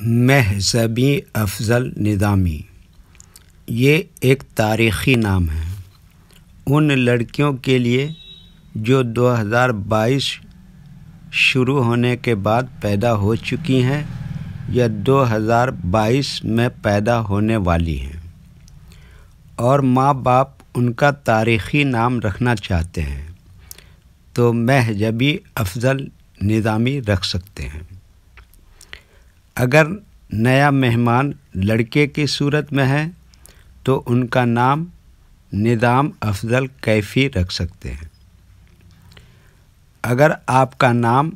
مہذبی افضل نظامی یہ ایک تاریخی نام ہے ان لڑکیوں کے لیے جو 2022 شروع ہونے کے بعد پیدا ہو چکی ہیں یا 2022 میں پیدا ہونے والی ہیں اور ماں باپ ان کا تاریخی نام رکھنا چاہتے ہیں تو مہذبی افضل نظامی رکھ سکتے ہیں۔ اگر نیا مہمان لڑکے کی صورت میں ہے تو ان کا نام نظام افضل کیفی رکھ سکتے ہیں۔ اگر آپ کا نام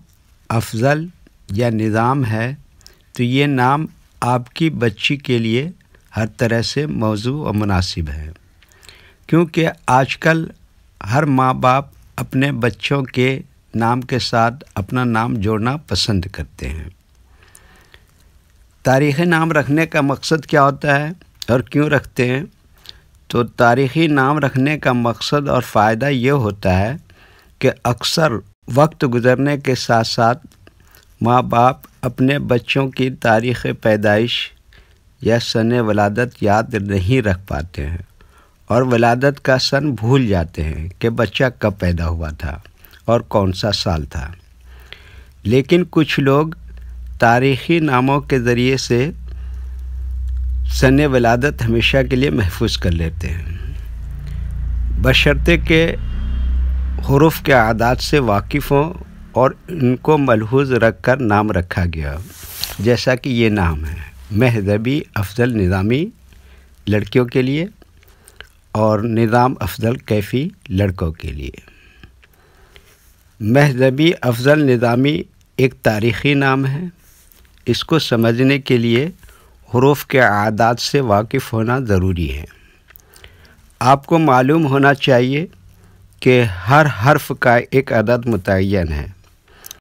افضل یا نظام ہے تو یہ نام آپ کی بچی کے لیے ہر طرح سے موزوں و مناسب ہے، کیونکہ آج کل ہر ماں باپ اپنے بچوں کے نام کے ساتھ اپنا نام جوڑنا پسند کرتے ہیں۔ تاریخی نام رکھنے کا مقصد کیا ہوتا ہے اور کیوں رکھتے ہیں؟ تو تاریخی نام رکھنے کا مقصد اور فائدہ یہ ہوتا ہے کہ اکثر وقت گزرنے کے ساتھ ساتھ ماں باپ اپنے بچوں کی تاریخ پیدائش یا سن ولادت یاد نہیں رکھ پاتے ہیں اور ولادت کا سن بھول جاتے ہیں کہ بچہ کب پیدا ہوا تھا اور کون سا سال تھا۔ لیکن کچھ لوگ تاریخی ناموں کے ذریعے سے سن ولادت ہمیشہ کے لیے محفوظ کر لیتے ہیں، بشرطے کہ حروف کے اعداد سے واقف ہوں اور ان کو ملحوظ رکھ کر نام رکھا گیا، جیسا کہ یہ نام ہے مہذبی افضل نظامی لڑکیوں کے لیے اور نظام افضل کیفی لڑکوں کے لیے۔ مہذبی افضل نظامی ایک تاریخی نام ہے، اس کو سمجھنے کے لیے حروف کے اعداد سے واقف ہونا ضروری ہے۔ آپ کو معلوم ہونا چاہیے کہ ہر حرف کا ایک عدد متعین ہے۔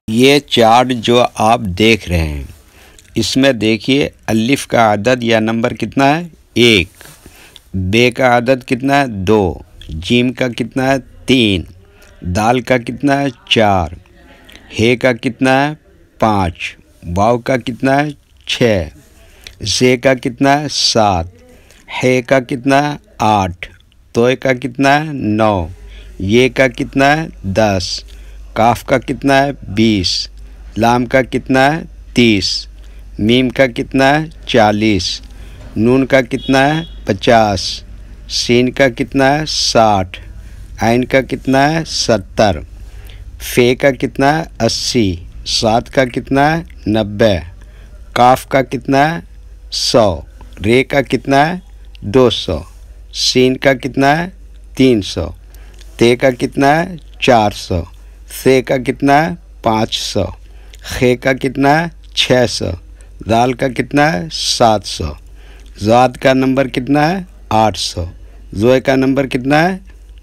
یہ چارٹ جو آپ دیکھ رہے ہیں اس میں دیکھیے الف کا عدد یا نمبر کتنا ہے 1، بے کا عدد کتنا ہے 2، جیم کا کتنا ہے 3، دال کا کتنا ہے 4، ہے کا کتنا ہے 5، واو کا کتنا ہے 6، زے کا کتنا ہے 7، ہے کا کتنا ہے 8، توئے کا کتنا ہے 9، یہ کا کتنا ہے 10، کاف کا کتنا ہے 20، لام کا کتنا ہے 30، میم کا کتنا ہے 40، نون کا کتنا ہے 50، سین کا کتنا ہے 60، عین کا کتنا ہے 70، فے کا کتنا ہے 80، صاد کا کتنا ہے 90، کاف کا کتنا ہے 100، رے کا کتنا ہے 200، سین کا کتنا ہے 300، تے کا کتنا ہے 400، سے کا کتنا ہے 500، خے کا کتنا ہے 600، دال کا کتنا ہے 700، زاد کا نمبر کتنا ہے 800، زوئے کا نمبر کتنا ہے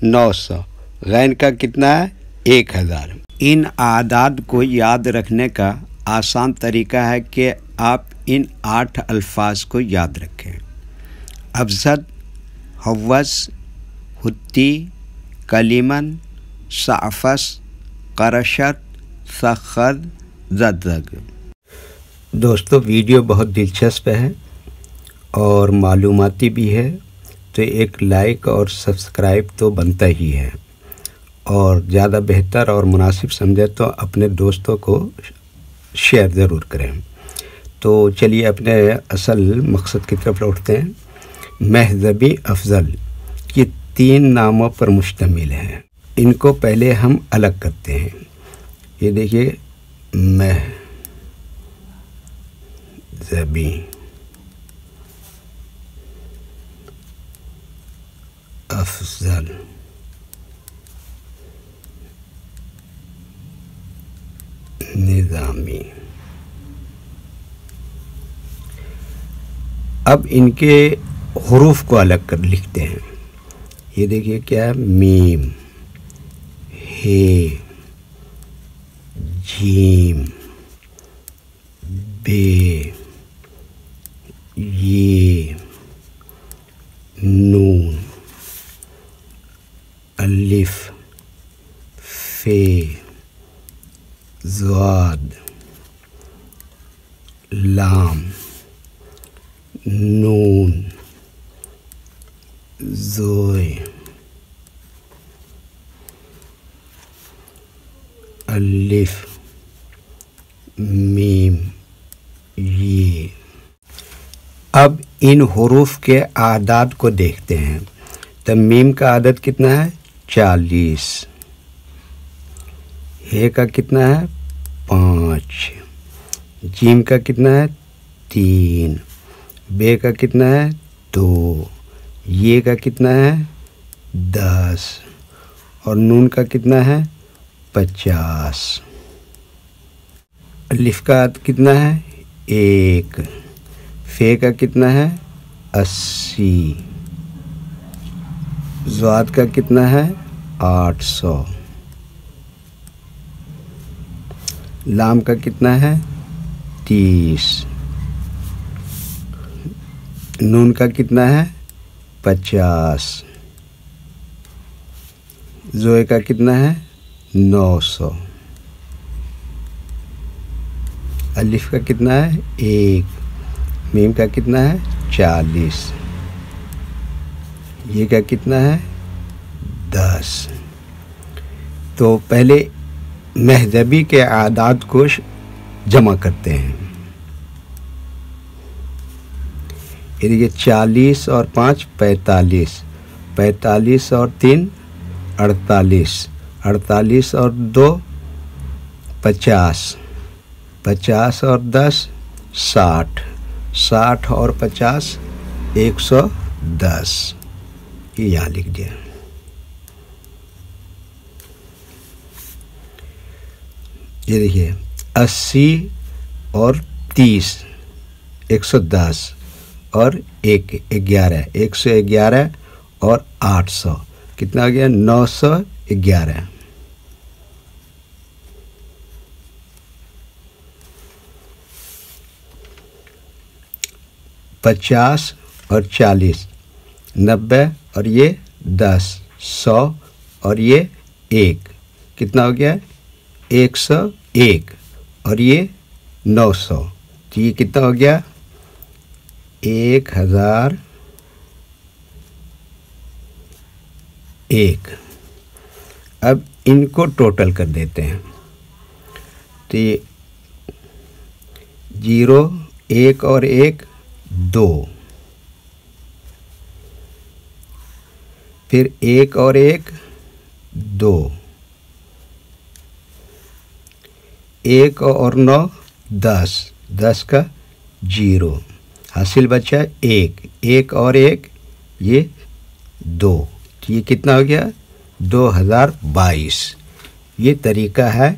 900، غین کا کتنا ہے 1000۔ ان اعداد کو یاد رکھنے کا آسان طریقہ ہے کہ آپ ان 8 الفاظ کو یاد رکھیں: ابزد، حوض، حتی، کلیمن، سعفس، قرشت، سخد، زدزگ۔ دوستو ویڈیو بہت دلچسپ ہے اور معلوماتی بھی ہے، تو ایک لائک اور سبسکرائب تو بنتا ہی ہے، اور زیادہ بہتر اور مناسب سمجھے تو اپنے دوستوں کو شیئر ضرور کریں۔ تو چلیے اپنے اصل مقصد کی طرف لوٹتے ہیں۔ مہذبی افضل یہ 3 ناموں پر مشتمل ہے، ان کو پہلے ہم الگ کرتے ہیں۔ یہ دیکھیے مہذبی افضل نظامی۔ اب ان کے حروف کو الگ کر لکھتے ہیں۔ یہ دیکھیے کیا ہے، میم، ہے، جیم، بے، یہ، نون، الف، فے، ضاد، لام، نون زوئے الف میم یہ۔ اب ان حروف کے اعداد کو دیکھتے ہیں۔ تو میم کا عدد کتنا ہے؟ 40۔ ہے کا کتنا ہے؟ 5۔ جیم کا کتنا ہے؟ 3۔ بے کا کتنا ہے؟ 2۔ یہ کا کتنا ہے؟ 10۔ اور نون کا کتنا ہے؟ 50۔ الف کا عدد کتنا ہے؟ 1۔ فے کا کتنا ہے؟ 80۔ ضاد کا کتنا ہے؟ 800۔ لام کا کتنا ہے؟ 30۔ نون کا کتنا ہے؟ 50۔ زوئے کا کتنا ہے؟ 900۔ الف کا کتنا ہے؟ 1۔ میم کا کتنا ہے؟ 40۔ یہ کا کتنا ہے؟ 10۔ تو پہلے مہذبی کے اعداد کو جمع کرتے ہیں۔ یہ دیکھیے 40 اور 5 45، 45 اور 3 48، 48 اور 2 50، 50 اور 10 60، 60 اور 50 110۔ یہ یہاں لکھ دیا۔ یہ دیکھیے 80 اور 30 110 اور 11، 111 اور 800 کتنا ہو گیا؟ 911۔ 50 اور 40 90 اور یہ 10 100 اور یہ 1 کتنا ہو گیا؟ 101 اور یہ 900، تو یہ کتنا ہو گیا؟ 1001۔ اب ان کو ٹوٹل کر دیتے ہیں۔ تو یہ 0 1 اور 1 2، پھر 1 اور 1 2، 1 اور 9 10، 10 کا 0 حاصل بچا 1، 1 اور 1 یہ 2، تو یہ کتنا ہو گیا؟ 2022۔ یہ طریقہ ہے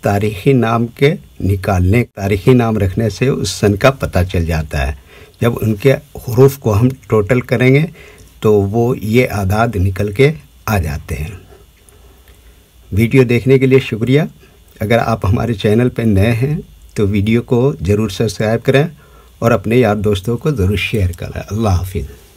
تاریخی نام کے نکالنے۔ تاریخی نام رکھنے سے اس سن کا پتہ چل جاتا ہے۔ جب ان کے حروف کو ہم ٹوٹل کریں گے تو وہ یہ اعداد نکل کے آ جاتے ہیں۔ ویڈیو دیکھنے کے لیے شکریہ۔ اگر آپ ہمارے چینل پہ نئے ہیں تو ویڈیو کو ضرور سبسکرائب کریں اور اپنے یار دوستوں کو ضرور شیئر کریں۔ اللہ حافظ۔